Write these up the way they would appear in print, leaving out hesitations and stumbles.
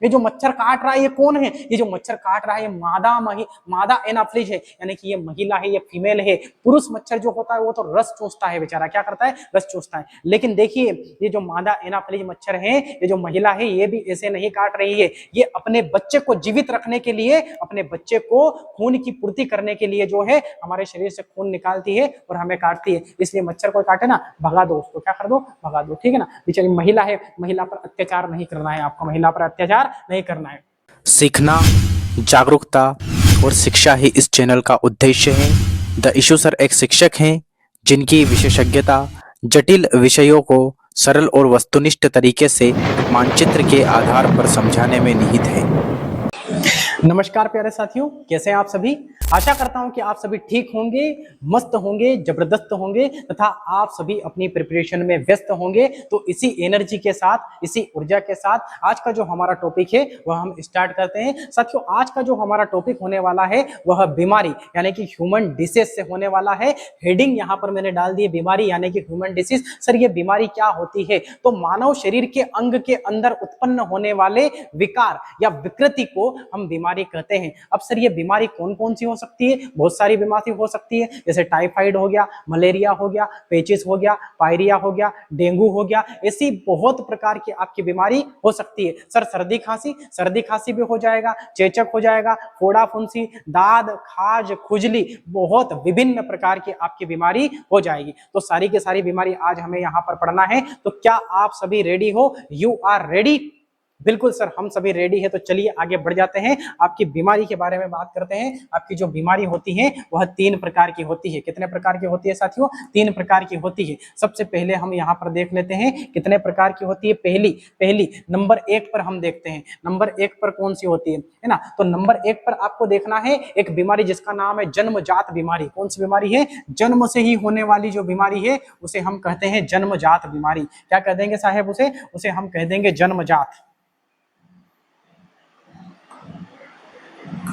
ये जो मच्छर काट रहा है ये कौन है? ये जो मच्छर काट रहा है ये मादा एनाफ्लिज है, यानी कि ये महिला है, ये फीमेल है। पुरुष मच्छर जो होता है वो तो रस चूसता है बेचारा, क्या करता है? रस चूसता है। लेकिन देखिए ये जो मादा एनाफ्लिज मच्छर है, ये जो महिला है, ये भी ऐसे नहीं काट रही है, ये अपने बच्चे को जीवित रखने के लिए, अपने बच्चे को खून की पूर्ति करने के लिए जो है हमारे शरीर से खून निकालती है और हमें काटती है। इसलिए मच्छर को काटे ना, भगा दो उसको, क्या कर दो? भगा दो, ठीक है ना। बेचारी महिला है, महिला पर अत्याचार नहीं करना है आपको, महिला पर अत्याचार नहीं करना है। सीखना, जागरूकता और शिक्षा ही इस चैनल का उद्देश्य है। द इशू सर एक शिक्षक हैं जिनकी विशेषज्ञता जटिल विषयों को सरल और वस्तुनिष्ठ तरीके से मानचित्र के आधार पर समझाने में निहित है। नमस्कार प्यारे साथियों, कैसे हैं आप सभी? आशा करता हूं कि आप सभी ठीक होंगे, मस्त होंगे, जबरदस्त होंगे तथा आप सभी अपनी प्रिपरेशन में व्यस्त होंगे। तो इसी एनर्जी के साथ, इसी ऊर्जा के साथ आज का जो हमारा टॉपिक है वह हम स्टार्ट करते हैं। साथियों, आज का जो हमारा टॉपिक होने वाला है वह बीमारी यानी कि ह्यूमन डिसीज से होने वाला है। हेडिंग यहाँ पर मैंने डाल दी, बीमारी यानी कि ह्यूमन डिसीज। सर ये बीमारी क्या होती है? तो मानव शरीर के अंग के अंदर उत्पन्न होने वाले विकार या विकृति को हम बीमारी कहते हैं। अब सर ये बीमारी कौन कौन सी हो सकती है? बहुत सारी बीमारी हो सकती है, जैसे टाइफाइड हो गया, मलेरिया हो गया, पेचिस हो गया, पायरिया हो गया, डेंगू हो गया। ऐसी बहुत प्रकार की आपकी बीमारी हो सकती है। सर सर्दी खांसी भी हो जाएगा, चेचक हो जाएगा, फोड़ा फुंसी, दाद, खाज, खुजली, बहुत विभिन्न प्रकार की आपकी बीमारी हो जाएगी। तो सारी की सारी बीमारी आज हमें यहाँ पर पढ़ना है। तो क्या आप सभी रेडी हो? You are ready? बिल्कुल सर, हम सभी रेडी है। तो चलिए आगे बढ़ जाते हैं, आपकी बीमारी के बारे में बात करते हैं। आपकी जो बीमारी होती है वह 3 प्रकार की होती है। कितने प्रकार की होती है साथियों? 3 प्रकार की होती है। सबसे पहले हम यहाँ पर देख लेते हैं कितने प्रकार की होती है। पहली नंबर 1 पर हम देखते हैं। नंबर 1 पर कौन सी होती है ना? तो नंबर 1 पर आपको देखना है एक बीमारी जिसका नाम है जन्मजात बीमारी। कौन सी बीमारी है? जन्म से ही होने वाली जो बीमारी है उसे हम कहते हैं जन्मजात बीमारी। क्या कह देंगे साहेब उसे हम कह देंगे जन्मजात।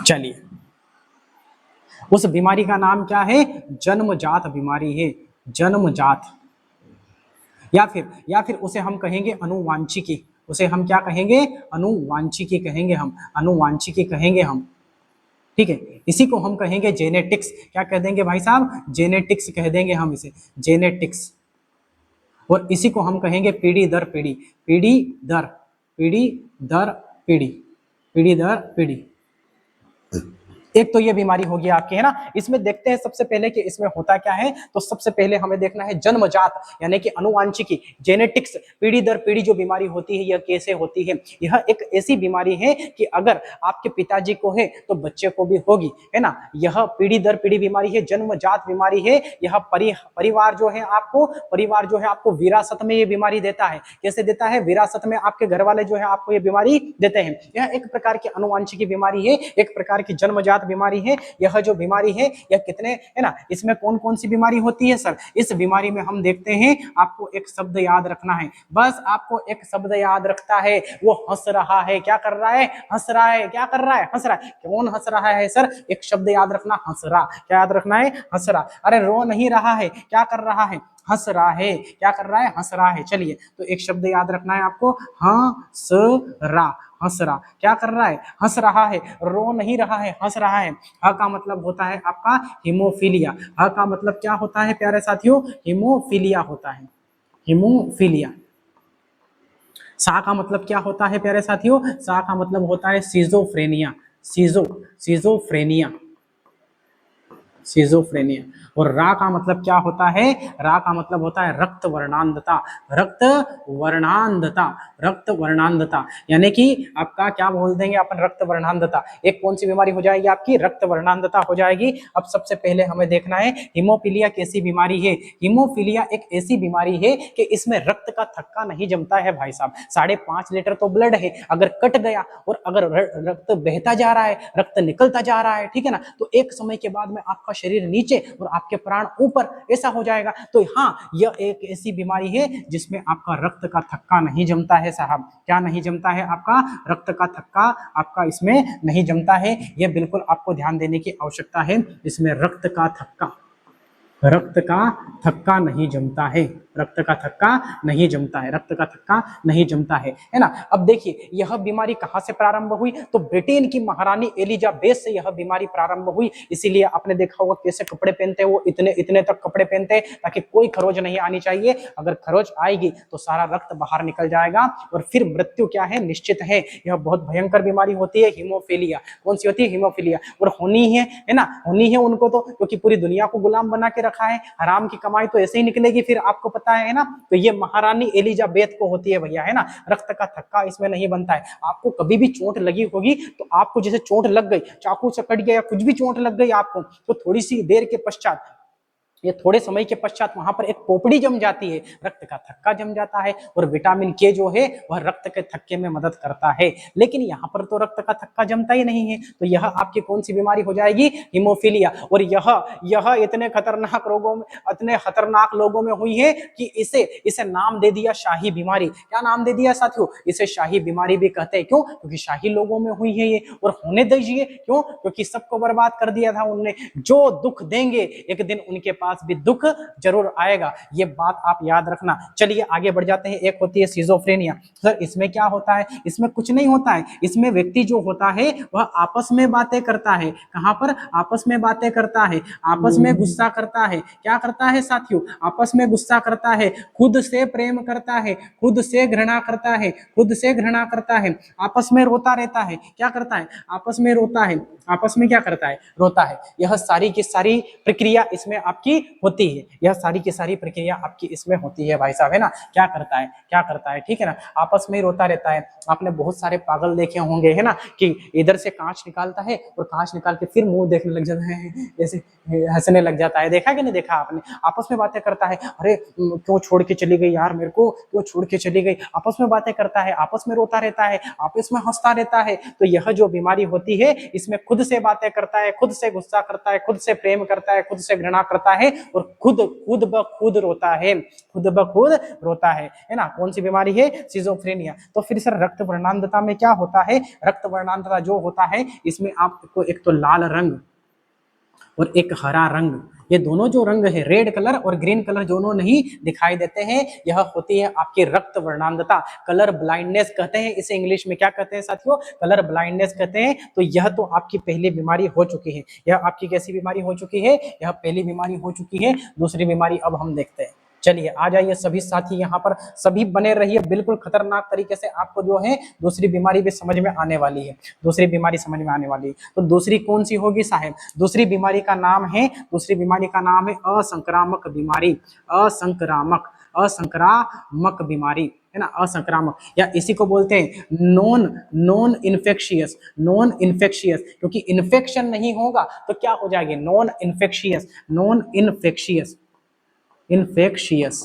चलिए, उस बीमारी का नाम क्या है? जन्मजात बीमारी है, जन्मजात। या फिर उसे हम कहेंगे अनुवांशिकी। उसे हम क्या कहेंगे? अनुवांशिकी कहेंगे हम, अनुवांशिकी कहेंगे हम, ठीक है। इसी को हम कहेंगे जेनेटिक्स। क्या कह देंगे भाई साहब? जेनेटिक्स कह देंगे हम इसे, जेनेटिक्स। और इसी को हम कहेंगे पीढ़ी दर पीढ़ी, पीढ़ी दर पीढ़ी दर पीढ़ी, पीढ़ी दर पीढ़ी। एक तो ये बीमारी होगी आपकी, है ना। इसमें देखते हैं सबसे पहले कि इसमें होता क्या है। तो सबसे पहले हमें देखना है जन्मजात यानी कि अनुवांशिकी, जेनेटिक्स, पीढ़ी दर पीढ़ी जो बीमारी होती है यह कैसे होती है। यह एक ऐसी बीमारी है कि अगर आपके पिताजी को है तो बच्चे को भी होगी, है ना। यह पीढ़ी दर पीढ़ी बीमारी है, जन्मजात बीमारी है। यह परिवार जो है आपको विरासत में ये बीमारी देता है। कैसे देता है? विरासत में आपके घर वाले जो है आपको ये बीमारी देते हैं। यह एक प्रकार की अनुवांशिकी बीमारी है, एक प्रकार की जन्मजात बीमारी है। यह जो बीमारी है यह कितने, है ना, इसमें कौन कौन सी बीमारी होती है सर? इस बीमारी में हम देखते हैं, आपको एक शब्द याद रखना है, बस आपको एक शब्द याद रखता है, वो हंस रहा है। क्या कर रहा है? हंस रहा है। क्या कर रहा है? हंस रहा है। कौन हंस रहा है सर? एक शब्द याद रखना, हंस रहा। क्या याद रखना है? हंस रहा। अरे रो नहीं रहा है, क्या कर रहा है? हंस रहा है। क्या कर रहा है? हंस रहा है। चलिए, तो एक शब्द याद रखना है आपको, हंस रहा। हंस रहा। क्या कर रहा है? हंस रहा है, रो नहीं रहा है, हंस रहा है। ह का मतलब होता है आपका हीमोफीलिया। ह का मतलब क्या होता है प्यारे साथियों? हीमोफीलिया होता है, हीमोफीलिया। सा का मतलब क्या होता है प्यारे साथियों? सा का मतलब होता है सीजोफ्रेनिया, सीजोफ्रेनिया, सीजोफ्रेनिया। और रा का मतलब क्या होता है? रा का मतलब होता है रक्त वर्णांधता, रक्त वर्णांधता, रक्त वर्णांधता। यानी कि आपका क्या बोल देंगे अपन? रक्त वर्णांधता। एक कौन सी बीमारी हो जाएगी आपकी? रक्त वर्णांधता हो जाएगी। अब सबसे पहले हमें देखना है हीमोफीलिया कैसी बीमारी है। हीमोफीलिया एक ऐसी बीमारी है कि इसमें रक्त का थक्का नहीं जमता है भाई साहब। 5.5 लीटर तो ब्लड है, अगर कट गया और अगर रक्त बहता जा रहा है, रक्त निकलता जा रहा है, ठीक है ना, तो एक समय के बाद में आपका शरीर नीचे और आपके प्राण ऊपर, ऐसा हो जाएगा। तो हाँ, यह एक ऐसी बीमारी है जिसमें आपका रक्त का थक्का नहीं जमता है साहब। क्या नहीं जमता है? आपका रक्त का थक्का आपका इसमें नहीं जमता है। यह बिल्कुल आपको ध्यान देने की आवश्यकता है। इसमें रक्त का थक्का नहीं जमता है। रक्त का थक्का नहीं जमता है, रक्त का थक्का नहीं जमता है ना। अब देखिए यह बीमारी कहाँ से प्रारंभ हुई, तो ब्रिटेन की महारानी एलिजाबेथ से यह बीमारी प्रारंभ हुई। इसीलिए आपने देखा होगा कैसे कपड़े पहनते हैं, वो इतने इतने तक कपड़े पहनते हैं ताकि कोई खरोच नहीं आनी चाहिए। अगर खरोच आएगी तो सारा रक्त बाहर निकल जाएगा और फिर मृत्यु क्या है, निश्चित है। यह बहुत भयंकर बीमारी होती है, हीमोफीलिया। कौन सी होती है, हीमोफीलिया। और होनी है ना, होनी है उनको तो, क्योंकि पूरी दुनिया को गुलाम बना के रखा है, हराम की कमाई तो ऐसे ही निकलेगी फिर, आपको पता है ना। तो ये महारानी एलिजाबेथ को होती है भैया, है ना। रक्त का थक्का इसमें नहीं बनता है। आपको कभी भी चोट लगी होगी तो आपको जैसे चोट लग गई, चाकू से कट गया या कुछ भी चोट लग गई आपको, तो थोड़ी सी देर के पश्चात, ये थोड़े समय के पश्चात वहां पर एक पोपड़ी जम जाती है, रक्त का थक्का जम जाता है। और विटामिन के जो है वह रक्त के थक्के में मदद करता है। लेकिन यहाँ पर तो रक्त का थक्का जमता ही नहीं है, तो यह आपकी कौन सी बीमारी हो जाएगी, हीमोफीलिया। और यह इतने खतरनाक रोगों में, इतने खतरनाक लोगों में हुई है कि इसे नाम दे दिया शाही बीमारी। क्या नाम दे दिया साथियों, इसे शाही बीमारी भी कहते हैं। क्यों, क्योंकि शाही लोगों में हुई है ये, और होने दीजिए। क्यों, क्योंकि सबको बर्बाद कर दिया था उनने। जो दुख देंगे एक दिन उनके पास भी दुख जरूर आएगा, ये बात आप याद रखना। चलिए आगे बढ़ जाते हैं। एक होती है सिजोफ्रेनिया। सर इसमें क्या होता है, इसमें कुछ नहीं होता है। इसमें व्यक्ति जो होता है वह आपस में बातें करता है। कहां पर, आपस में बातें करता है, आपस में गुस्सा करता है। क्या करता है साथियों, आपस में गुस्सा करता है, खुद से प्रेम करता है, खुद से घृणा करता है, खुद से घृणा करता है, आपस में रोता रहता है। क्या करता है, आपस में रोता है, आपस में क्या करता है, रोता है। यह सारी की सारी प्रक्रिया इसमें आपकी होती है, यह सारी की सारी प्रक्रिया आपकी इसमें होती है भाई साहब, है ना। क्या करता है, क्या करता है, ठीक है ना, आपस में रोता रहता है। आपने बहुत सारे पागल देखे होंगे, है ना, कि इधर से कांच निकालता है और कांच निकाल के फिर मुंह देखने लग जाता है, ऐसे हंसने लग जाता है। देखा कि नहीं देखा आपने, आपस में बातें करता है। अरे क्यों छोड़ के चली गई यार, मेरे को क्यों छोड़ के चली गई, आपस में बातें करता है, आपस में रोता रहता है, आपस में हंसता रहता है। तो यह जो बीमारी होती है इसमें खुद से बातें करता है, खुद से गुस्सा करता है, खुद से प्रेम करता है, खुद से घृणा करता है और खुद खुद ब खुद रोता है, खुद ब खुद रोता है ना। कौन सी बीमारी है, सिजोफ्रेनिया। तो फिर सर रक्त वर्णांधता में क्या होता है, रक्त वर्णांधता जो होता है इसमें आपको एक तो लाल रंग और एक हरा रंग, ये दोनों जो रंग है, रेड कलर और ग्रीन कलर, दोनों नहीं दिखाई देते हैं। यह होती है आपकी रक्त वर्णांधता। कलर ब्लाइंडनेस कहते हैं इसे, इंग्लिश में क्या कहते हैं साथियों, कलर ब्लाइंडनेस कहते हैं। तो यह तो आपकी पहली बीमारी हो चुकी है। यह आपकी कैसी बीमारी हो चुकी है, यह पहली बीमारी हो चुकी है। दूसरी बीमारी अब हम देखते हैं। चलिए आ जाइए सभी साथी, यहाँ पर सभी बने रहिए, बिल्कुल खतरनाक तरीके से आपको जो है दूसरी बीमारी भी समझ में आने वाली है, दूसरी बीमारी समझ में आने वाली है। तो दूसरी कौन सी होगी साहब, दूसरी बीमारी का नाम है, दूसरी बीमारी का नाम है असंक्रामक बीमारी। असंक्रामक बीमारी, है ना, असंक्रामक, या इसी को बोलते हैं नॉन इन्फेक्शियस। नॉन इन्फेक्शियस, क्योंकि इन्फेक्शन नहीं होगा तो क्या हो जाएगी, non infectious. Non infectious, infectious,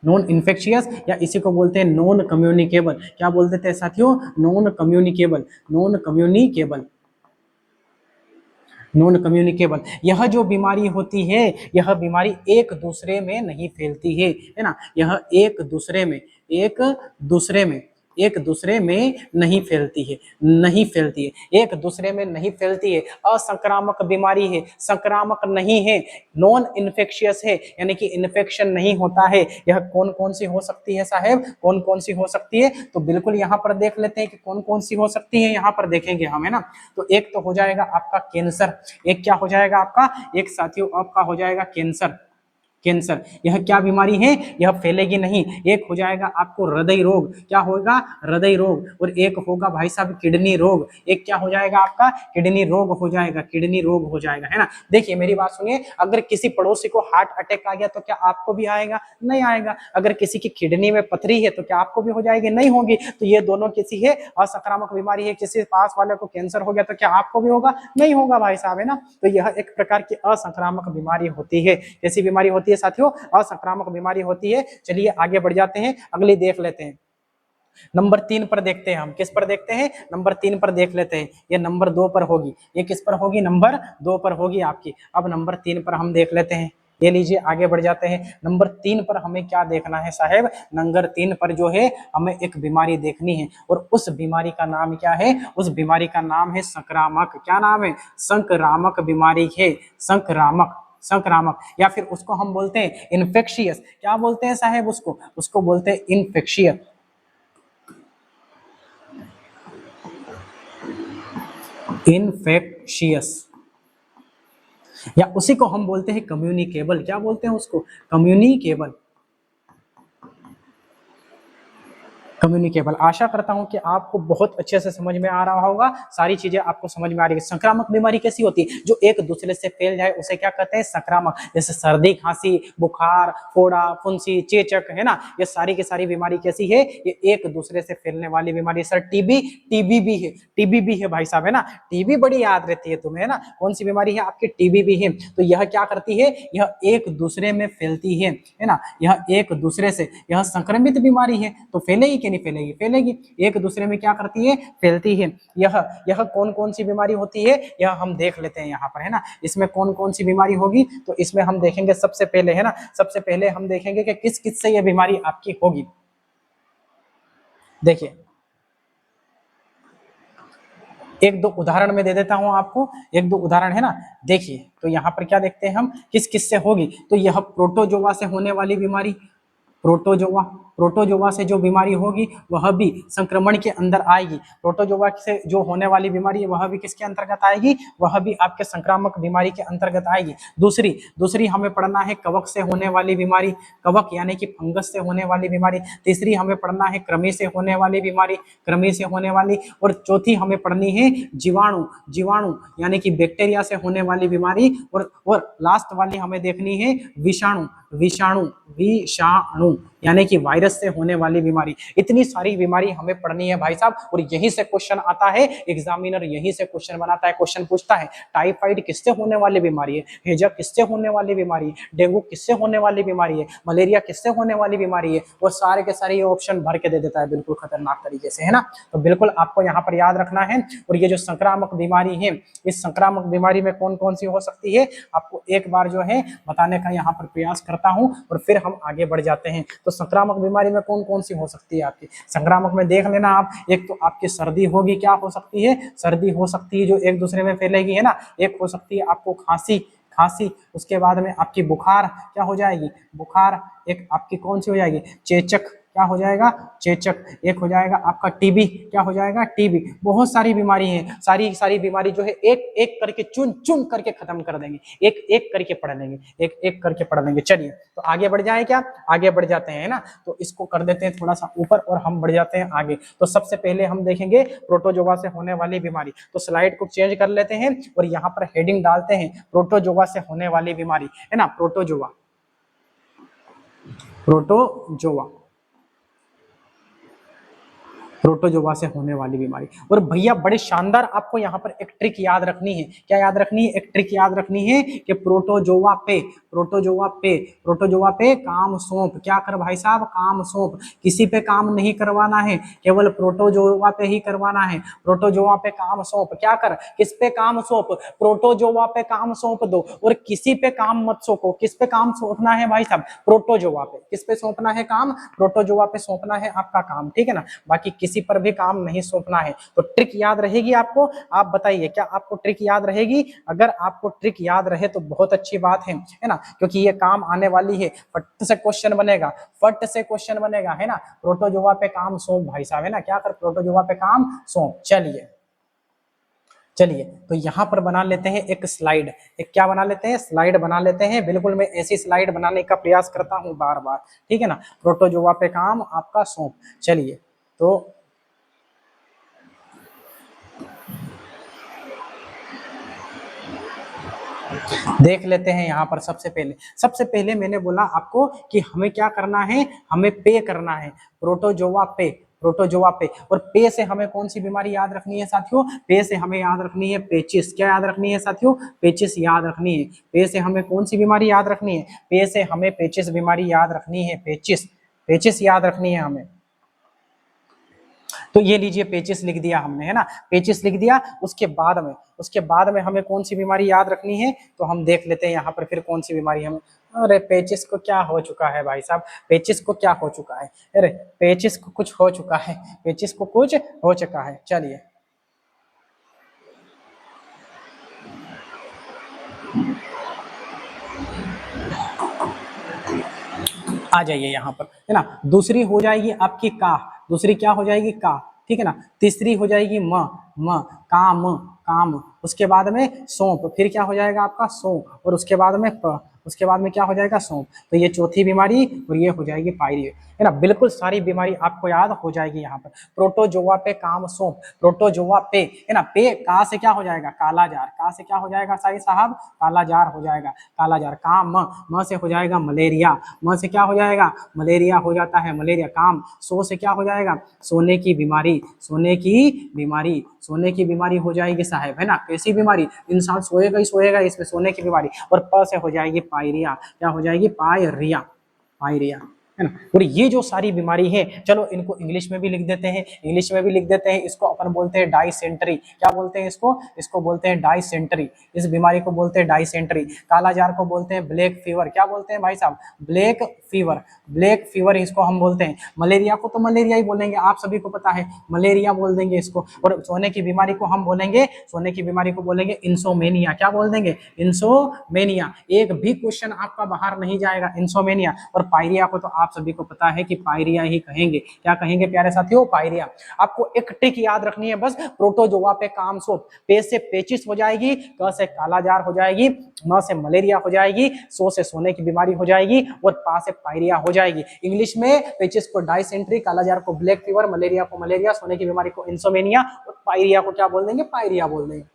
non infectious, या इसी को बोलते हैं नॉन कम्युनिकेबल। क्या बोलते थे साथियों, non communicable, non communicable, non communicable. यह जो बीमारी होती है, यह बीमारी एक दूसरे में नहीं फैलती है ना, यह एक दूसरे में एक दूसरे में नहीं फैलती है, नहीं फैलती है, एक दूसरे में नहीं फैलती है। असंक्रामक बीमारी है, संक्रामक नहीं है, नॉन इन्फेक्शियस है, यानी कि इन्फेक्शन नहीं होता है। यह कौन कौन सी हो सकती है साहब, कौन कौन सी हो सकती है, तो बिल्कुल यहाँ पर देख लेते हैं कि कौन कौन सी हो सकती है, यहाँ पर देखेंगे हम, है ना। तो एक तो हो जाएगा आपका कैंसर, एक क्या हो जाएगा आपका, एक साथियों आपका हो जाएगा कैंसर। कैंसर यह क्या बीमारी है, यह फैलेगी नहीं। एक हो जाएगा आपको हृदय रोग, क्या होगा, हृदय रोग। और एक होगा भाई साहब किडनी रोग, एक क्या हो जाएगा आपका, किडनी रोग हो जाएगा, किडनी रोग हो जाएगा, है ना। देखिए मेरी बात सुनिए, अगर किसी पड़ोसी को हार्ट अटैक आ गया तो क्या आपको भी आएगा, नहीं आएगा। अगर किसी की किडनी में पथरी है तो क्या आपको भी हो जाएगी, नहीं होगी। तो ये दोनों किसी है असंक्रामक बीमारी है, किसी पास वाले को कैंसर हो गया तो क्या आपको भी होगा, नहीं होगा भाई साहब, है ना। तो यह एक प्रकार की असंक्रामक बीमारी होती है। कैसी बीमारी होती है साथियों, असंक्रामक बीमारी होती है। चलिए आगे बढ़ जाते हैं, अगली देख लेते हैं। नंबर 3 पर देखते हैं, हम किस पर देखते हैं, नंबर 3 पर देख लेते हैं। ये नंबर 2 पर होगी, ये किस पर होगी, नंबर 2 पर होगी आपकी। अब नंबर 3 पर हम देख लेते हैं, ये लीजिए आगे बढ़ जाते हैं। नंबर 3 पर हमें क्या देखना है साहब, नंबर 3 पर जो है हमें एक बीमारी देखनी है, और उस बीमारी का नाम क्या है, उस बीमारी का नाम है संक्रामक। क्या नाम है, संक्रामक बीमारी है, संक्रामक, संक्रामक, या फिर उसको हम बोलते हैं इन्फेक्शियस। क्या बोलते हैं साहेब उसको? उसको बोलते हैं इन्फेक्शियस, इन्फेक्शियस। या उसी को हम बोलते हैं कम्युनिकेबल। क्या बोलते हैं उसको? Communicable, communicable. आशा करता हूं कि आपको बहुत अच्छे से समझ में आ रहा होगा, सारी चीजें आपको समझ में आ रही है। संक्रामक बीमारी कैसी होती है? जो एक दूसरे से फैल जाए उसे क्या कहते हैं? संक्रामक। जैसे सर्दी, खांसी, बुखार, फोड़ा, फुंसी, चेचक, है ना, ये सारी की सारी बीमारी कैसी है? ये एक दूसरे से फैलने वाली बीमारी। सर टीबी, टीबी भी है, टीबी भी है भाई साहब, है ना। टीबी बड़ी याद रहती है तुम्हें, है ना। कौन सी बीमारी है आपकी? टीबी भी है। तो यह क्या करती है? यह एक दूसरे में फैलती है ना। यह एक दूसरे से, यह संक्रमित बीमारी है, तो फैलेगी कि नहीं फैलेगी? फैलेगी। एक दूसरे में क्या करती है? फैलती है। यह कौन कौन सी बीमारी होती है, यह हम देख लेते हैं यहाँ पर, है ना। इसमें कौन कौन सी बीमारी होगी, तो इसमें हम देखेंगे सबसे पहले, है ना, सबसे पहले हम देखेंगे कि किस किस से यह बीमारी आपकी होगी। देखिए, एक दो उदाहरण में दे देता हूं आपको, एक दो उदाहरण, है ना। देखिए, तो यहाँ पर क्या देखते हैं हम, किस किस से होगी। तो यह प्रोटोजोआ से होने वाली बीमारी, प्रोटोजोआ, प्रोटोजोआ से जो बीमारी होगी वह भी संक्रमण के अंदर आएगी। प्रोटोजोआ से जो होने वाली बीमारी है वह भी किसके अंतर्गत आएगी? वह भी आपके संक्रामक बीमारी के अंतर्गत आएगी। दूसरी दूसरी हमें पढ़ना है कवक से होने वाली बीमारी, कवक यानी कि फंगस से होने वाली बीमारी। तीसरी हमें पढ़ना है कृमि से होने वाली बीमारी, कृमि से होने वाली। और चौथी हमें पढ़नी है जीवाणु, जीवाणु यानी कि बैक्टीरिया से होने वाली बीमारी। और लास्ट वाली हमें देखनी है विषाणु, विषाणु, विषाणु यानी कि वायरस से होने वाली बीमारी। इतनी सारी बीमारी हमें पढ़नी है भाई साहब, और यहीं से क्वेश्चन आता है, एग्जामिनर यहीं से क्वेश्चन बनाता है, क्वेश्चन पूछता है टाइफाइड किससे होने वाली बीमारी है, हैजा किससे होने वाली बीमारी है, डेंगू किससे होने वाली बीमारी है, मलेरिया किससे होने वाली बीमारी है। वो सारे के सारे ऑप्शन भर के दे देता है बिल्कुल खतरनाक तरीके से, है ना। तो बिल्कुल आपको यहाँ पर याद रखना है। और ये जो संक्रामक बीमारी है, इस संक्रामक बीमारी में कौन कौन सी हो सकती है, आपको एक बार जो है बताने का यहाँ पर प्रयास करता हूँ, और फिर हम आगे बढ़ जाते हैं। तो संक्रामक बीमारी में कौन कौन सी हो सकती है आपकी? संक्रामक में देख लेना आप, एक तो आपकी सर्दी होगी, क्या हो सकती है? सर्दी हो सकती है जो एक दूसरे में फैलेगी, है ना। एक हो सकती है आपको खांसी, खांसी। उसके बाद में आपकी बुखार क्या हो जाएगी? बुखार। एक आपकी कौन सी हो जाएगी? चेचक, क्या हो जाएगा? चेचक। एक हो जाएगा आपका टीबी, क्या हो जाएगा? टीबी। बहुत सारी बीमारी है, सारी सारी बीमारी जो है एक एक करके चुन चुन करके खत्म कर देंगे, एक एक करके पढ़ लेंगे, एक एक करके पढ़ लेंगे। चलिए, तो आगे बढ़ जाए क्या? आगे बढ़ जाते हैं, है ना। तो इसको कर देते हैं थोड़ा सा ऊपर और हम बढ़ जाते हैं आगे। तो सबसे पहले हम देखेंगे प्रोटोजोआ से होने वाली बीमारी। तो स्लाइड को चेंज कर लेते हैं और यहाँ पर हेडिंग डालते हैं प्रोटोजोआ से होने वाली बीमारी, है ना। प्रोटोजोआ, प्रोटोजोआ, प्रोटोजोआ से होने वाली बीमारी। और भैया बड़े शानदार आपको यहाँ पर एक ट्रिक याद रखनी है। क्या याद रखनी है? एक ट्रिक याद रखनी है कि प्रोटोजोआ पे, प्रोटोजोआ पे, प्रोटोजोआ पे काम सौंप। क्या कर भाई साहब? काम सौंप। किसी पे काम नहीं करवाना है, केवल प्रोटोजोआ पे ही करवाना है। प्रोटोजोआ पे काम सौंप। क्या कर? किस पे काम सौंप? प्रोटोजोआ पे काम सौंप दो, और किसी पे काम मत सौंपो। किस पे काम सौंपना है भाई साहब? प्रोटोजोआ पे। किस पे सौंपना है काम? प्रोटोजोआ पे सौंपना है आपका काम, ठीक है ना। बाकी किसी पर भी काम नहीं सौंपना है। तो ट्रिक याद रहेगी आपको? आप बताइए, क्या आपको ट्रिक याद रहेगी? अगर आपको ट्रिक याद रहे तो बहुत अच्छी बात है ना, क्योंकि ये काम आने वाली है। फट से क्वेश्चन बनेगा, फट से क्वेश्चन बनेगा, है ना। प्रोटोजोआ पे काम सौंप भाई साहब, है ना। क्या कर? प्रोटोजोआ पे काम सौंप। चलिए चलिए, तो यहाँ पर बना लेते हैं एक स्लाइड। एक क्या बना लेते हैं? स्लाइड बना लेते हैं। बिल्कुल मैं ऐसी स्लाइड बनाने का प्रयास करता हूँ बार बार, ठीक है ना। प्रोटोजोआ पे काम आपका सौंप। चलिए, तो देख लेते हैं यहाँ पर। सबसे पहले मैंने बोला आपको कि हमें क्या करना है, हमें पे करना है। प्रोटोजोआ पे, प्रोटोजोआ पे। और पे से हमें कौन सी बीमारी याद रखनी है साथियों? पे से हमें याद रखनी है पेचिस। क्या याद रखनी है साथियों? पेचिस याद रखनी है। पे से हमें कौन सी बीमारी याद रखनी है? पे से हमें पेचिस बीमारी याद रखनी है। पेचिस, पेचिस याद रखनी है हमें। तो ये लीजिए, पेचिस लिख दिया हमने, है ना। पेचिस लिख दिया। उसके बाद में हमें कौन सी बीमारी याद रखनी है, तो हम देख लेते हैं यहाँ पर फिर कौन सी बीमारी हमें। अरे पेचिस को क्या हो चुका है भाई साहब? पेचिस को क्या हो चुका है? अरे पेचिस को कुछ हो चुका है, पेचिस को कुछ हो चुका है। चलिए, आ जाइए यहाँ पर, है ना। दूसरी हो जाएगी आपकी का, दूसरी क्या हो जाएगी का, ठीक है ना। तीसरी हो जाएगी म काम, काम। उसके बाद में सौंप, फिर क्या हो जाएगा आपका सौ, और उसके बाद में प, उसके बाद में क्या हो जाएगा सौंप। तो ये चौथी बीमारी और ये हो जाएगी पायरिया, है ना। बिल्कुल सारी बीमारी आपको याद हो जाएगी यहाँ पर। प्रोटोजोआ पे काम सौंप, प्रोटोजोआ पे, है ना। पे का से क्या हो जाएगा कालाजार, का से क्या हो जाएगा साई साहब कालाजार हो जाएगा, कालाजार। काम म से हो जाएगा मलेरिया, म से क्या हो जाएगा मलेरिया हो जाता है, मलेरिया। काम सो से क्या हो जाएगा सोने की बीमारी, सोने की बीमारी, सोने की बीमारी हो जाएगी साहब, है ना। कैसी बीमारी, इंसान सोएगा ही सोएगा, इसमें सोने की बीमारी। और प से हो जाएगी पायरिया, क्या हो जाएगी पायरिया, पायरिया, है ना। और ये जो सारी बीमारी है, चलो इनको इंग्लिश में भी लिख देते हैं, इंग्लिश में भी लिख देते हैं। इसको अपन बोलते हैं डाइसेंट्री, क्या बोलते हैं इसको, इसको बोलते हैं डाइसेंट्री, इस बीमारी को बोलते हैं डाइसेंट्री। कालाजार को बोलते हैं ब्लैक फीवर, क्या बोलते हैं भाई साहब ब्लैक फीवर, ब्लैक फीवर इसको हम बोलते हैं। मलेरिया को तो मलेरिया ही बोलेंगे, आप सभी को पता है, मलेरिया बोल देंगे इसको। और सोने की बीमारी को हम बोलेंगे, सोने की बीमारी को बोलेंगे इंसोमेनिया, क्या बोल देंगे इंसोमेनिया। एक भी क्वेश्चन आपका बाहर नहीं जाएगा, इंसोमेनिया। और पायरिया को तो आप सभी को पता है कि पायरिया ही कहेंगे, क्या कहेंगे प्यारे साथियों पायरिया। आपको एक ट्रिक याद रखनी है बस, प्रोटोजोआ पे काम सोप, पे से पेचिस हो जाएगी, क से कालाजार हो जाएगी, म से मलेरिया हो जाएगी, सो से सोने की बीमारी हो जाएगी, और पा से पायरिया हो जाएगी। इंग्लिश में पेचिस को डाइसेंट्री, कालाजार को ब्लैक फीवर, मलेरिया को मलेरिया, सोने की बीमारी को इंसोमेनिया, और पायरिया को क्या बोल देंगे पायरिया बोल देंगे।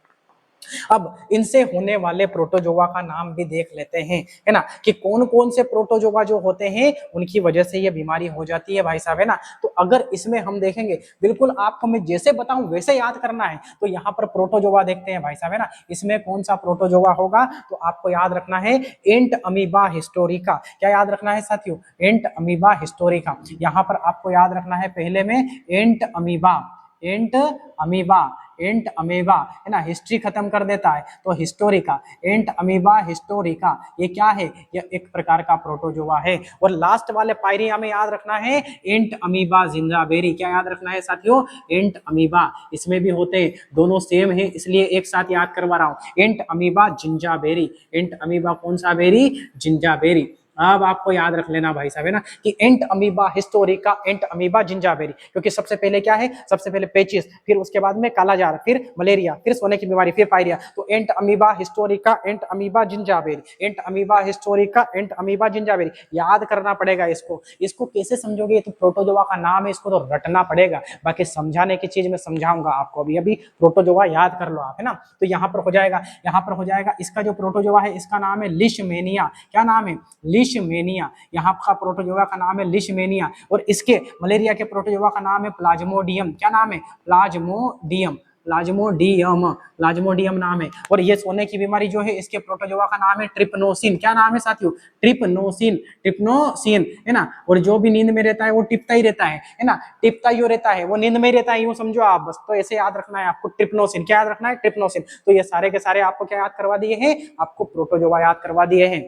अब इनसे होने वाले प्रोटोजोआ का नाम भी देख लेते हैं, है ना, कि कौन कौन से प्रोटोजोआ जो होते हैं उनकी वजह से ये बीमारी हो जाती है भाई साहब, है ना। तो अगर इसमें हम देखेंगे, बिल्कुल आपको मैं जैसे बताऊं वैसे याद करना है। तो यहाँ पर प्रोटोजोआ देखते हैं भाई साहब, है ना। इसमें कौन सा प्रोटोजोआ होगा, तो आपको याद रखना है एंट अमीबा हिस्टोरिका। क्या याद रखना है साथियों, एंट अमीबा हिस्टोरिका। यहाँ पर आपको याद रखना है पहले में एंट अमीबा, एंट अमीबा, एंट अमीबा, है ना। हिस्ट्री खत्म कर देता है तो हिस्टोरिका, एंट अमीबा हिस्टोरिका, ये क्या है, ये एक प्रकार का प्रोटोजोआ है। और लास्ट वाले पायरिया में याद रखना है एंट अमीबा जिंजाबेरी। क्या याद रखना है साथियों एंट अमीबा, इसमें भी होते हैं, दोनों सेम है इसलिए एक साथ याद करवा रहा हूं। एंट अमीबा जिंजाबेरी, एंट अमीबा कौन सा बेरी, जिंजाबेरी। अब आपको याद रख लेना भाई साहब, है ना, कि एंट अमीबा हिस्टोरिका, एंट अमीबा जिंजाबेरी, क्योंकि सबसे पहले क्या है, सबसे पहले पेचिस, फिर उसके बाद में कालाजार, फिर मलेरिया, फिर सोने की बीमारी, फिर पायरिया। तो एंट अमीबा हिस्टोरिका, एंट अमीबा जिंजाबेरी, एंट अमीबा हिस्टोरिका, एंट अमीबा जिंजाबेरी, याद करना पड़ेगा इसको। इसको कैसे समझोगे, तो प्रोटोजोआ का नाम है, इसको तो रटना पड़ेगा, बाकी समझाने की चीज मैं समझाऊंगा आपको। अभी अभी प्रोटोजोआ याद कर लो आप, है ना। तो यहाँ पर हो जाएगा, यहाँ पर हो जाएगा इसका जो प्रोटोजोआ है इसका नाम है लिशमेनिया। क्या नाम है, लिशमेनिया। यहाँ का प्रोटोजोआ का नाम है लिशमेनिया। और इसके मलेरिया के प्रोटोजोआ का नाम है प्लाज्मोडियम। क्या नाम है, प्लाज्मोडियम, प्लाज्मोडियम, प्लाज्मोडियम नाम है। और ये सोने की बीमारी जो है इसके प्रोटोजोआ का नाम है ट्रिप्नोसिन। क्या नाम है साथियों, ट्रिप्नोसिन, ट्रिप्नोसिन, है ना। और जो भी नींद में रहता है वो टिपता ही रहता है ना, टिपता ही रहता है, वो नींद में ही रहता है, यूं समझो आप बस। तो ऐसे याद रखना है आपको ट्रिप्नोसिन, क्या याद रखना है ट्रिप्नोसिन। तो ये सारे के सारे आपको क्या याद करवा दिए हैं, आपको प्रोटोजोआ याद करवा दिए हैं।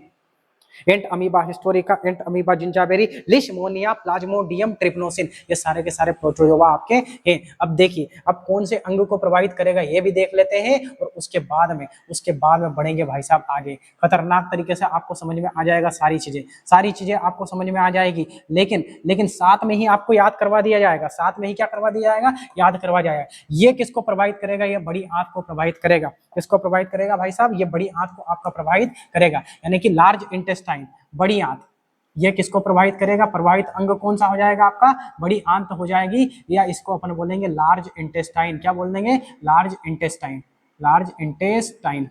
एंट अमीबा हिस्टोरिका, एंट अमीबा जिंजाबेरी, लिशमोनिया, प्लाज्मोडियम, ट्रिप्नोसिन, ये सारे के सारे प्रोटोजोआ आपके हैं। अब देखिए, अब कौन से अंग को प्रभावित करेगा ये भी देख लेते हैं, और उसके बाद में बढ़ेंगे भाई साहब आगे। खतरनाक तरीके से आपको समझ में आ जाएगा सारी चीजें आपको समझ में आ जाएगी। लेकिन साथ में ही आपको याद करवा दिया जाएगा, साथ में ही क्या करवा दिया जाएगा, याद करवा जाएगा। ये किसको प्रभावित करेगा, ये बड़ी आंत को प्रभावित करेगा। किसको प्रभावित करेगा भाई साहब, ये बड़ी आंत को आपका प्रभावित करेगा, यानी कि लार्ज इंटेस्टाइन, बड़ी आंत। ये किसको प्रभावित करेगा, प्रभावित अंग कौन सा हो जाएगा आपका, बड़ी आंत हो जाएगी, या इसको अपन बोलेंगे लार्ज इंटेस्टाइन। क्या बोल देंगे, large intestine, large intestine,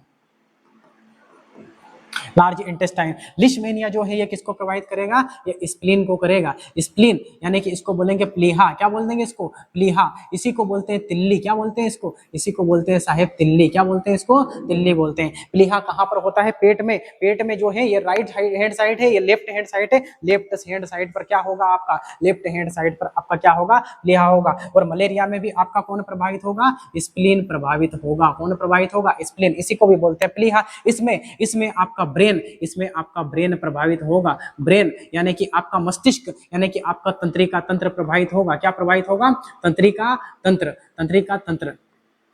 large intestine. लिशमेनिया जो है ये किसको प्रभावित करेगा, ये स्प्लीन को करेगा। स्प्लीन यानी कि इसको बोलेंगे प्लीहा। क्या बोल देंगे इसको, प्लीहा। इसी को बोलते हैं तिल्ली। क्या बोलते हैं इसको, इसी को बोलते हैं साहेब तिल्ली। क्या बोलते हैं इसको, तिल्ली बोलते हैं। प्लीहा कहाँ पर होता है, पेट में। पेट में जो है ये राइट हैंड साइड है, ये लेफ्ट हैंड साइड है। लेफ्ट हैंड साइड पर क्या होगा आपका, लेफ्ट हैंड साइड पर आपका क्या होगा, प्लीहा होगा। और मलेरिया में भी आपका कौन प्रभावित होगा, स्प्लीन प्रभावित होगा। कौन प्रभावित होगा, स्प्लीन, इसी को भी बोलते हैं प्लीहा। इसमें आपका ब्रेन प्रभावित होगा। ब्रेन यानी कि आपका मस्तिष्क, यानी कि आपका तंत्रिका तंत्र प्रभावित होगा। क्या प्रभावित होगा, तंत्रिका तंत्र, तंत्रिका तंत्र।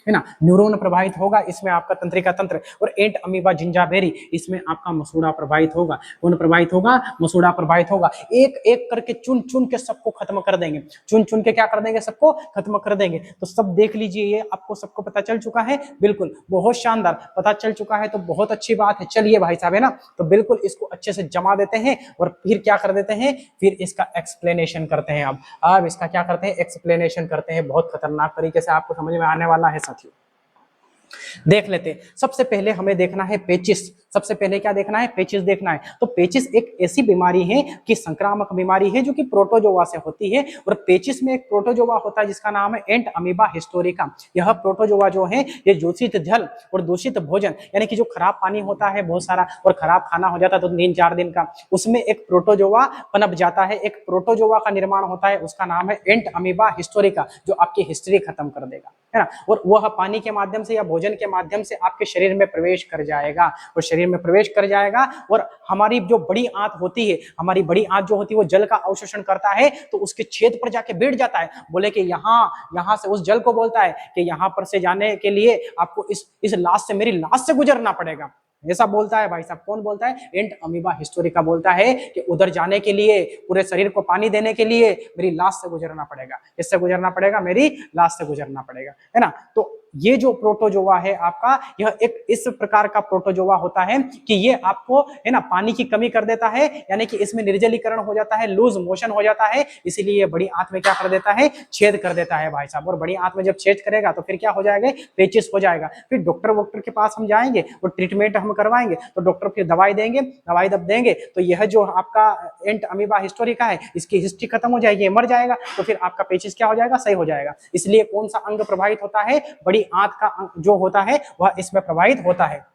है ना, न्यूरॉन प्रभावित होगा, इसमें आपका तंत्रिका तंत्र, और एंट अमीबा जिंजाबेरी, इसमें आपका मसूड़ा प्रभावित होगा। कौन प्रभावित होगा? मसूड़ा प्रभावित होगा। एक एक करके चुन चुन के सबको खत्म कर देंगे, चुन चुन के क्या कर देंगे? सबको खत्म कर देंगे। तो सब देख लीजिए, ये आपको सबको पता चल चुका है, बिल्कुल बहुत शानदार पता चल चुका है, तो बहुत अच्छी बात है। चलिए भाई साहब, है ना, तो बिल्कुल इसको अच्छे से जमा देते हैं और फिर क्या कर देते हैं, फिर इसका एक्सप्लेनेशन करते हैं। अब इसका क्या करते हैं? एक्सप्लेनेशन करते हैं। बहुत खतरनाक तरीके से आपको समझ में आने वाला है साथियों। देख लेते हैं। सबसे पहले हमें देखना है पेचिस। सबसे पहले क्या देखना है? पेचिस देखना है। तो पेचिस एक ऐसी बीमारी है कि संक्रामक बीमारी है जो कि प्रोटोजोआ से होती है, और पेचिस में एक प्रोटोजोआ होता है जिसका नाम है एंट अमीबा हिस्टोरिका। यह प्रोटोजोआ जो है, ये दूषित जल और दूषित भोजन, यानी कि जो खराब पानी होता है बहुत सारा और खराब खाना हो जाता है तो 3-4 दिन का, उसमें एक प्रोटोजोआ पनप जाता है, एक प्रोटोजोआ का निर्माण होता है, उसका नाम है एंट अमीबा हिस्टोरिका, जो आपकी हिस्ट्री खत्म कर देगा, है ना। और वह पानी के माध्यम से या भोजन के माध्यम से आपके शरीर में प्रवेश कर जाएगा, और शरीर में प्रवेश कर जाएगा, और हमारी जो बड़ी आंत होती है, हमारी बड़ी आंत जो होती है वो जल का अवशोषण करता है, तो उसके छेद पर जाके बैठ जाता है। बोले कि यहाँ से उस जल को बोलता है कि यहाँ पर से जाने के लिए आपको इस लाश से, मेरी लाश से गुजरना पड़ेगा, ऐसा बोलता है भाई साहब। कौन बोलता है? एंट अमीबा हिस्टोरिका बोलता है कि उधर जाने के लिए, पूरे शरीर को पानी देने के लिए मेरी लाश से गुजरना पड़ेगा। इससे गुजरना पड़ेगा, मेरी लाश से गुजरना पड़ेगा, है ना। तो ये जो प्रोटोजोआ है आपका, यह एक इस प्रकार का प्रोटोजोआ होता है कि ये आपको, है ना, पानी की कमी कर देता है, यानी कि इसमें निर्जलीकरण हो जाता है, लूज मोशन हो जाता है, इसीलिए ये बड़ी आंत में क्या कर देता है? छेद कर देता है भाई साहब। और बड़ी आंत में जब छेद करेगा तो फिर क्या हो जाएगा? पेचिस हो जाएगा। फिर डॉक्टर के पास हम जाएंगे और ट्रीटमेंट हम करवाएंगे, तो डॉक्टर फिर दवाई देंगे, दवाई दब देंगे, तो यह जो आपका एंट अमीबा हिस्टोरिका है, इसकी हिस्ट्री खत्म हो जाएगी, मर जाएगा, तो फिर आपका पेचिस क्या हो जाएगा? सही हो जाएगा। इसलिए कौन सा अंग प्रभावित होता है? बड़ी आंत का जो होता है वह इसमें प्रभावित होता है।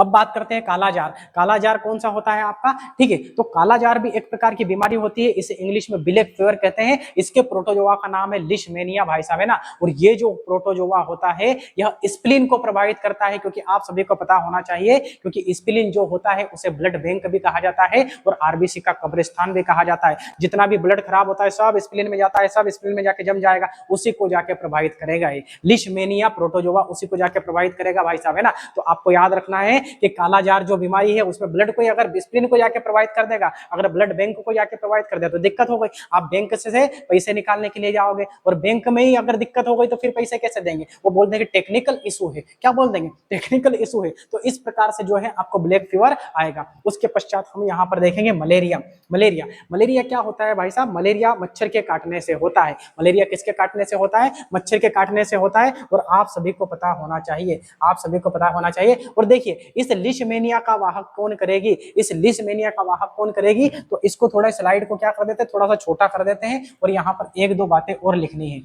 अब बात करते हैं कालाजार। कालाजार कौन सा होता है आपका? ठीक है, तो कालाजार भी एक प्रकार की बीमारी होती है, इसे इंग्लिश में ब्लैक फीवर कहते हैं। इसके प्रोटोजोआ का नाम है लिशमेनिया भाई साहब, है ना। और ये जो प्रोटोजोआ होता है यह स्प्लीन को प्रभावित करता है, क्योंकि आप सभी को पता होना चाहिए, क्योंकि स्प्लीन जो होता है उसे ब्लड बैंक भी कहा जाता है और आरबीसी का कब्रिस्तान भी कहा जाता है। जितना भी ब्लड खराब होता है सब स्प्लीन में जाता है, सब स्प्लीन में जाके जम जाएगा, उसी को जाके प्रभावित करेगा। ये लिशमेनिया प्रोटोजोआ उसी को जाके प्रभावित करेगा भाई साहब, है ना। तो आपको याद रखना है कि कालाजार जो बीमारी है उसमें ब्लड को अगर स्प्लीन को जाके प्रभावित कर देगा, अगर ब्लड बैंक को जाके प्रभावित कर दे तो दिक्कत हो गई। आप बैंक से पैसे निकालने के लिए जाओगे और बैंक में ही अगर दिक्कत हो गई तो फिर पैसे कैसे देंगे? वो बोल देंगे टेक्निकल इशू है। क्या बोल देंगे? टेक्निकल इशू है। तो इस प्रकार से जो है आपको ब्लैक फीवर आएगा। उसके पश्चात हम यहाँ पर देखेंगे मलेरिया। मलेरिया मलेरिया क्या होता है भाई साहब? मलेरिया मच्छर के काटने से होता है। मलेरिया किसके काटने से होता है? मच्छर के काटने से होता है, और आप सभी को पता होना चाहिए, आप सभी को पता होना चाहिए। और देखिए, इस लिशमेनिया का वाहक कौन करेगी? इस लिशमेनिया का वाहक कौन करेगी? तो इसको थोड़ा स्लाइड को क्या कर देते हैं, थोड़ा सा छोटा कर देते हैं, और यहाँ पर 1-2 बातें और लिखनी है,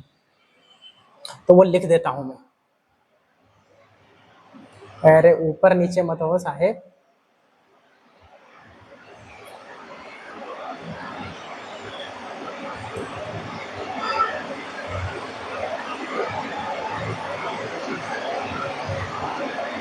तो वो लिख देता हूं मैं। अरे ऊपर नीचे मत हो साहेब।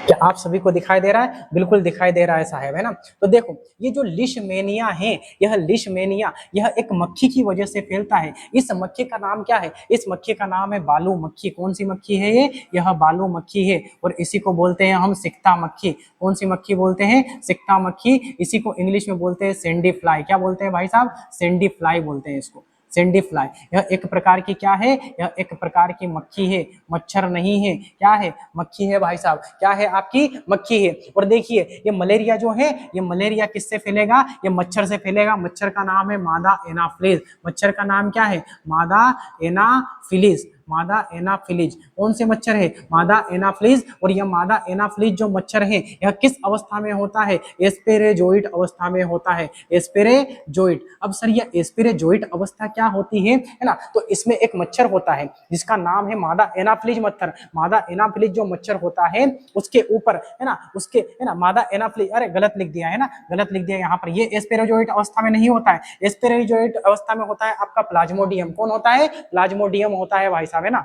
क्या आप सभी को दिखाई दे रहा है? बिल्कुल दिखाई दे रहा है साहब, है ना। तो देखो, ये जो लिशमेनिया है, यह लिशमेनिया यह एक मक्खी की वजह से फैलता है। इस मक्खी का नाम क्या है? इस मक्खी का नाम है बालू मक्खी। कौन सी मक्खी है ये? यह बालू मक्खी है, और इसी को बोलते हैं हम सिक्ता मक्खी। कौन सी मक्खी बोलते हैं? सिक्ता मक्खी। इसी को इंग्लिश में बोलते हैं सैंडी फ्लाई। क्या बोलते हैं भाई साहब? सैंडी फ्लाई बोलते हैं इसको, सैंडी फ्लाई। यह एक प्रकार की क्या है? यह एक प्रकार की मक्खी है, मच्छर नहीं है। क्या है? मक्खी है भाई साहब। क्या है? आपकी मक्खी है। और देखिए, ये मलेरिया जो है, ये मलेरिया किससे फैलेगा? ये मच्छर से फैलेगा। मच्छर का नाम है मादा एनाफिलीज। मच्छर का नाम क्या है? मादा एनाफिलीज। मादा एनाफिलीज। कौन से मच्छर है? मादा एनाफिलीज। और यह मादा एनाफिलीज जो मच्छर है, यह किस अवस्था में होता है? एस्पेरेजोइट अवस्था में होता है। एस्पेरेजोइट। अब सर, यह एस्पेरेजोइट अवस्था क्या होती है ना? तो इसमें एक मच्छर होता है जिसका नाम है मादा एनाफिलीज मच्छर। मादा एनाफिलीज जो मच्छर होता है उसके ऊपर, है ना, उसके, है ना, मादा एनाफिलीज, अरे गलत लिख दिया है ना, गलत लिख दिया यहाँ पर। ये एस्पेरेजोइट अवस्था में नहीं होता है। एस्पेरेजोइट अवस्था में होता है आपका प्लाज्मोडियम। कौन होता है? प्लाज्मोडियम होता है भाई साहब, है ना।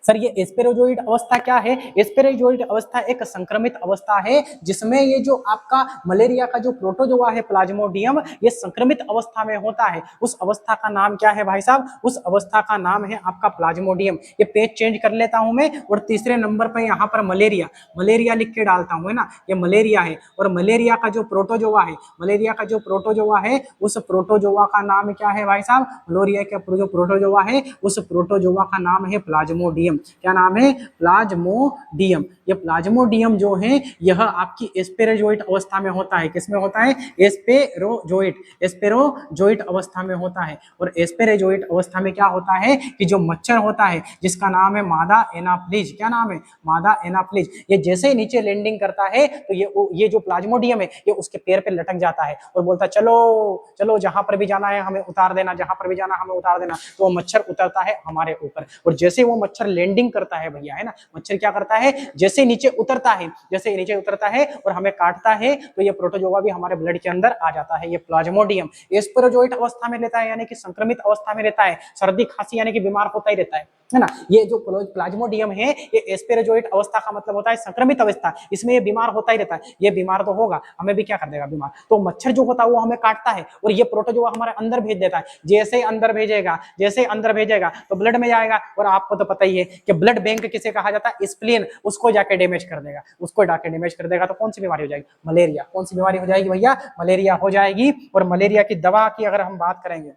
सर ये एस्पेरोजोइड अवस्था क्या है? एस्पेरोजोइड अवस्था एक संक्रमित अवस्था है जिसमें ये जो आपका मलेरिया का जो प्रोटोजोआ है प्लाज्मोडियम, ये संक्रमित अवस्था में होता है। उस अवस्था का नाम क्या है भाई साहब? उस अवस्था का नाम है आपका प्लाज्मोडियम। ये पेज चेंज कर लेता हूं मैं और तीसरे नंबर पर यहाँ पर मलेरिया, मलेरिया लिख के डालता हूं, है ना। ये मलेरिया है और मलेरिया का जो प्रोटोजोआ है, मलेरिया का जो प्रोटोजोआ है, उस प्रोटोजोआ का नाम क्या है भाई साहब? मलेरिया का जो प्रोटोजोआ है उस प्रोटोजोआ का नाम है प्लाज्मोडियम। क्या नाम है? प्लाज्मोडियम। ये प्लाज्मोडियम जो है यह आपकी एस्पेरोजोइट अवस्था में होता है। किसमें होता है? एस्पेरोजोइट, एस्पेरोजोइट अवस्था में होता है। और एस्पेरोजोइट अवस्था में क्या होता है कि जो मच्छर होता है जिसका नाम है मादा एनाफ्लिज, क्या नाम है? मादा एनाफ्लिज। ये जैसे ही नीचे लैंडिंग करता है तो ये जो प्लाज्मोडियम है ये उसके पैर पे लटक जाता है और बोलता है चलो चलो जहां पर भी जाना है हमें उतार देना, जहां पर भी जाना हमें उतार देना। तो वो मच्छर उतरता है हमारे ऊपर और जैसे वो मच्छर लैंडिंग करता है भैया, है ना, मच्छर क्या करता है? जैसे नीचे उतरता है, जैसे नीचे उतरता है और हमें काटता है तो ये प्रोटोजोआ भी हमारे ब्लड के अंदर आ जाता है। ये प्लाज्मोडियम एस्पेरोजोइट अवस्था में रहता है, यानी कि संक्रमित अवस्था में रहता है। सर्दी खांसी यानी कि बीमार होता ही रहता है ना। ये जो प्लाज्मोडियम है ये एस्पेरोजोइट अवस्था का मतलब होता है संक्रमित अवस्था। इसमें ये बीमार होता ही रहता है। ये बीमार तो होगा, हमें भी क्या कर देगा? बीमार। तो मच्छर जो होता है वो हमें काटता है और ये प्रोटोजोआ हमारे अंदर भेज देता है। जैसे ही अंदर भेजेगा, जैसे ही अंदर भेजेगा तो ब्लड में जाएगा और आपको तो पता ही है कि ब्लड बैंक किसे कहा जाता है? स्प्लीन। उसको जाके डैमेज कर देगा, उसको जाके डैमेज कर देगा तो कौन सी बीमारी हो जाएगी? मलेरिया। कौन सी बीमारी हो जाएगी भैया? मलेरिया हो जाएगी। और मलेरिया की दवा की अगर हम बात करेंगे,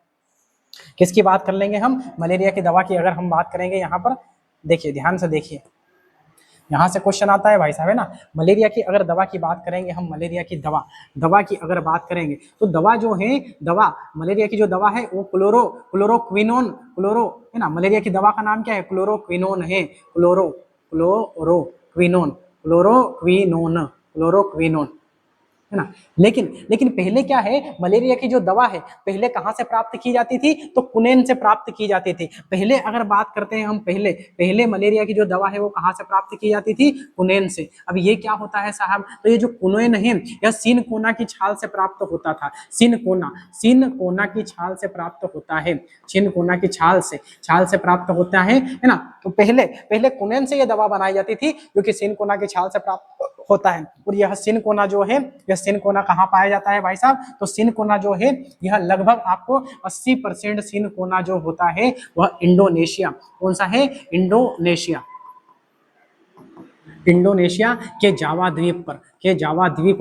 किसकी बात कर लेंगे हम? मलेरिया की दवा की अगर हम बात करेंगे, यहाँ पर देखिए, ध्यान से देखिए, यहाँ से क्वेश्चन आता है भाई साहब, है ना। मलेरिया की अगर दवा की बात करेंगे हम, मलेरिया की दवा, दवा की अगर बात करेंगे तो दवा जो है, दवा मलेरिया की जो दवा है वो क्लोरोक्विनोन, क्लोरो, है ना। मलेरिया की दवा का नाम क्या है? क्लोरोक्विनोन है। क्लोरोक्विनोन, क्लोरोक्विनोन, क्लोरोक्विनोन, है ना। लेकिन पहले क्या है? मलेरिया की जो दवा है पहले कहां से प्राप्त की जाती थी? तो कुनैन से प्राप्त की जाती थी। पहले अगर बात करते हैं हम, पहले मलेरिया की जो दवा है वो कहां से प्राप्त की जाती थी? कुनैन से। अब ये क्या होता है साहब? तो ये जो कुनैन है यह सिनकोना की छाल से प्राप्त होता था। सिनकोना की छाल से प्राप्त होता है। सिनकोना की छाल से प्राप्त होता है ना। तो पहले कुनैन से ये दवा बनाई जाती थी जो कि सिनकोना की छाल से प्राप्त होता है। और यह सिनकोना जो है, यह सिनकोना कहाँ पाया जाता है भाई साहब? तो सिनकोना जो है यह लगभग आपको 80% सिनकोना जो होता है वह इंडोनेशिया, कौन सा है? इंडोनेशिया, इंडोनेशिया के जावा द्वीप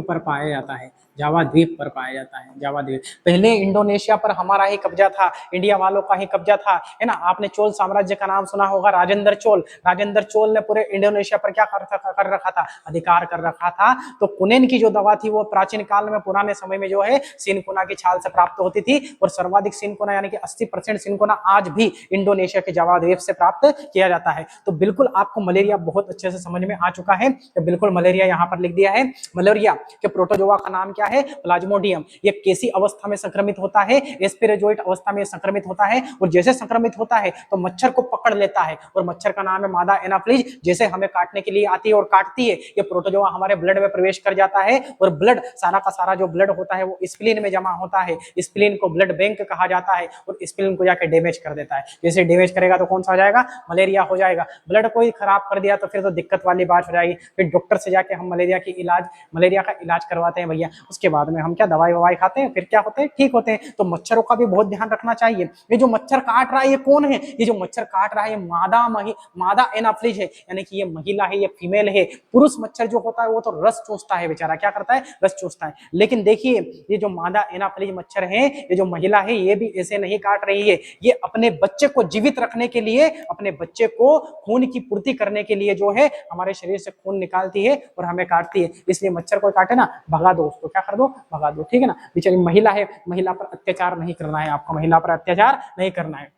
पर पाया जाता है। जावा द्वीप पर पाया जाता है। जावा द्वीप। पहले इंडोनेशिया पर हमारा ही कब्जा था, इंडिया वालों का ही कब्जा था, है ना। आपने चोल साम्राज्य का नाम सुना होगा, राजेंद्र चोल। राजेंद्र चोल ने पूरे इंडोनेशिया पर क्या कर रखा था? अधिकार कर रखा था। तो कुनैन की जो दवा थी वो प्राचीन काल में, पुराने समय में जो है सिनकोना की छाल से प्राप्त होती थी। और सर्वाधिक सिनकोना यानी कि 80% सिनकोना आज भी इंडोनेशिया के जावा द्वीप से प्राप्त किया जाता है। तो बिल्कुल आपको मलेरिया बहुत अच्छे से समझ में आ चुका है। तो बिल्कुल मलेरिया यहाँ पर लिख दिया है। मलेरिया के प्रोटोजोआ का नाम क्या है? प्लाज्मोडियम। ये कैसी अवस्था में संक्रमित होता है? एस्पेरोजोइट अवस्था में संक्रमित होता है। और जैसे संक्रमित होता है तो मच्छर को पकड़ लेता है और मच्छर का नाम है मादा एनाफ्लिज। जैसे हमें काटने के लिए आती है और काटती है, ये प्रोटोजोआ हमारे ब्लड में प्रवेश कर जाता है और ब्लड, सारा का सारा जो ब्लड होता है वो स्प्लीन में जमा होता है। स्प्लीन को ब्लड बैंक कहा जाता है और स्प्लीन को जाके डैमेज कर देता है। जैसे डैमेज करेगा तो कौन सा हो जाएगा? मलेरिया हो जाएगा। ब्लड को ही खराब कर दिया तो फिर तो दिक्कत वाली बात हो जाएगी। फिर डॉक्टर से जाके हम मलेरिया का इलाज करवाते हैं भैया। उसके बाद में हम क्या दवाई ववाई खाते हैं, फिर क्या होते हैं? ठीक होते हैं। तो मच्छरों का भी बहुत ध्यान रखना चाहिए। ये जो मच्छर काट रहा है ये कौन है? ये जो मच्छर काट रहा है ये मादा एनाफ्लिज है, यानी कि ये महिला है, ये फीमेल है। पुरुष मच्छर जो होता है वो तो रस चूसता है बेचारा, क्या करता है? रस चूसता है। लेकिन देखिए ये जो मादा एनाफ्लिज मच्छर है, ये जो महिला है, ये भी ऐसे नहीं काट रही है। ये अपने बच्चे को जीवित रखने के लिए, अपने बच्चे को खून की पूर्ति करने के लिए जो है हमारे शरीर से खून निकालती है और हमें काटती है। इसलिए मच्छर को काटे ना, भगा दो उसको, क्या कर दो? भगा दो, ठीक है ना। बेचारी महिला है, महिला पर अत्याचार नहीं करना है आपको, महिला पर अत्याचार नहीं करना है।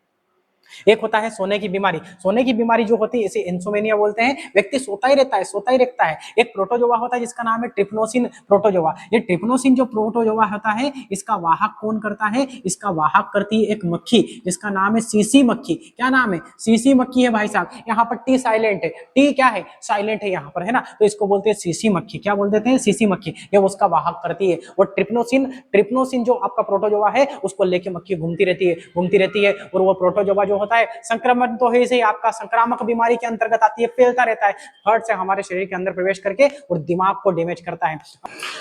एक होता है सोने की बीमारी। सोने की बीमारी जो होती है इसे इंसोमेनिया बोलते हैं। व्यक्ति सोता ही रहता है। एक प्रोटोजोआ होता है जिसका नाम है ट्रिप्नोसिन प्रोटोजोआ। ये ट्रिप्नोसिन जो प्रोटोजोआ होता है इसका वाहक कौन करता है? इसका वाहक करती है एक मक्खी जिसका नाम है सीसी मक्खी। क्या नाम है? सीसी मक्खी है भाई साहब। यहाँ पर टी साइलेंट है, टी क्या है? साइलेंट है यहाँ पर, है ना। तो इसको बोलते हैं सीसी मक्खी। क्या बोल देते हैं? सीसी मक्खी। ये उसका वाहक करती है। और ट्रिप्नोसिन जो आपका प्रोटोजोआ है उसको लेके मक्खी घूमती रहती है और वो प्रोटोजोआ जो होता है संक्रमण तो है ही, आपका संक्रामक बीमारी के अंतर्गत आती है, फैलता रहता है हर्ट से हमारे शरीर के अंदर प्रवेश करके और दिमाग को डैमेज करता है।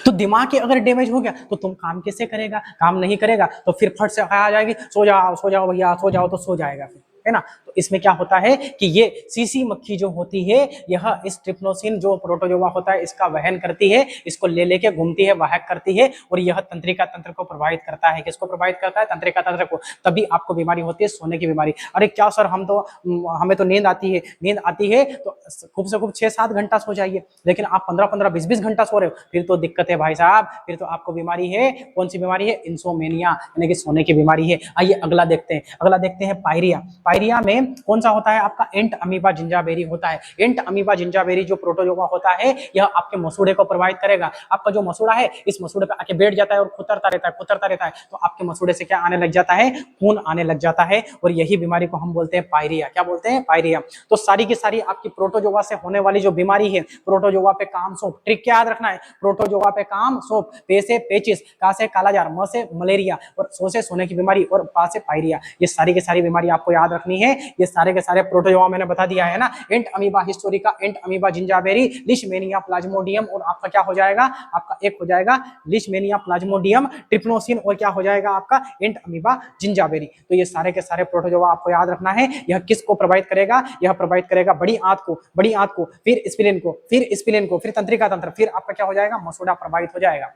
तो दिमाग के अगर डैमेज हो गया तो तुम काम कैसे करेगा, काम नहीं करेगा तो फिर फट से आ जाएगी सो जाओ भैया सो जाओ, तो सो जाएगा फिर, है ना। तो इसमें क्या होता है कि ये सीसी मक्खी जो होती है यह इस ट्रिप्नोसिन जो प्रोटोजोआ होता है इसका वहन करती है, इसको ले लेके घूमती है, वाहक करती है और यह तंत्रिका तंत्र को प्रभावित करता है। किसको प्रभावित करता है? तंत्रिका तंत्र को। तभी आपको बीमारी होती है सोने की बीमारी। अरे क्या सर हमें तो नींद आती है तो खूब से खूब 6-7 घंटा सो जाइए, लेकिन आप 15-15, 20-20 घंटा सो रहे हो, फिर तो दिक्कत है भाई साहब, फिर तो आपको बीमारी है। कौन सी बीमारी है? इंसोमेनिया, यानी कि सोने की बीमारी है। आइए अगला देखते हैं पायरिया। पायरिया में कौन सा होता है? आपका एंट अमीबा जिंजाबेरी होता है। एंट अमीबा जिंजाबेरी जो प्रोटोजोआ होता है यह आपके मसूड़े को प्रभावित करेगा। आपका जो मसूड़ा है इस मसूड़े पे आके बैठ जाता है और खुतरता रहता है, तो आपके मसूड़े से क्या आने लग जाता है? खून आने लग जाता है और यही बीमारी को हम बोलते हैं पायरिया। क्या बोलते हैं? पायरिया। तो सारी की सारी आपकी प्रोटोजोआ से होने वाली जो बीमारी है, प्रोटोजोआ पे काम सोप, ट्रिक क्या याद रखना है? प्रोटोजोआ पे काम सोप, पे से पेचिस, का से कालाजार, म से मलेरिया और सो से सोने की बीमारी और पा से पायरिया। ये सारी की सारी बीमारी आपको याद रखनी है। ये सारे के सारे प्रोटोजोआ मैंने बता दिया है ना। एंट अमीबा हिस्टोरिका, एंट अमीबा जिंजाबेरी, लिशमेनिया प्लाज्मोडियम और आपका क्या हो जाएगा? आपका एक हो जाएगा लिशमेनिया प्लाज्मोडियम, ट्रिप्नोसिन और क्या हो जाएगा आपका? एंट अमीबा जिंजाबेरी। तो ये सारे के सारे प्रोटोजोआ आपको याद रखना है। यह किसको प्रभावित करेगा? यह प्रभावित करेगा बड़ी आंत को, फिर स्प्लीन को, फिर तंत्रिका तंत्र, फिर आपका क्या हो जाएगा? मसूड़ा प्रभावित हो जाएगा।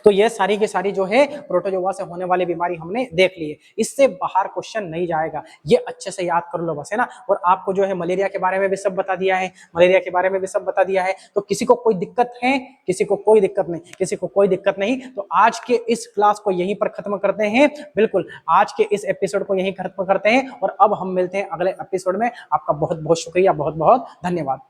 तो ये सारी की सारी जो है प्रोटोजोआ से होने वाली बीमारी हमने देख ली है। इससे बाहर क्वेश्चन नहीं जाएगा, ये अच्छे से याद कर लो बस, है ना। और आपको जो है मलेरिया के बारे में भी सब बता दिया है, तो किसी को कोई दिक्कत है? किसी को कोई दिक्कत नहीं। तो आज के इस क्लास को यहीं पर खत्म करते हैं। बिल्कुल आज के इस एपिसोड को यहीं खत्म करते हैं और अब हम मिलते हैं अगले एपिसोड में। आपका बहुत बहुत शुक्रिया, बहुत बहुत धन्यवाद।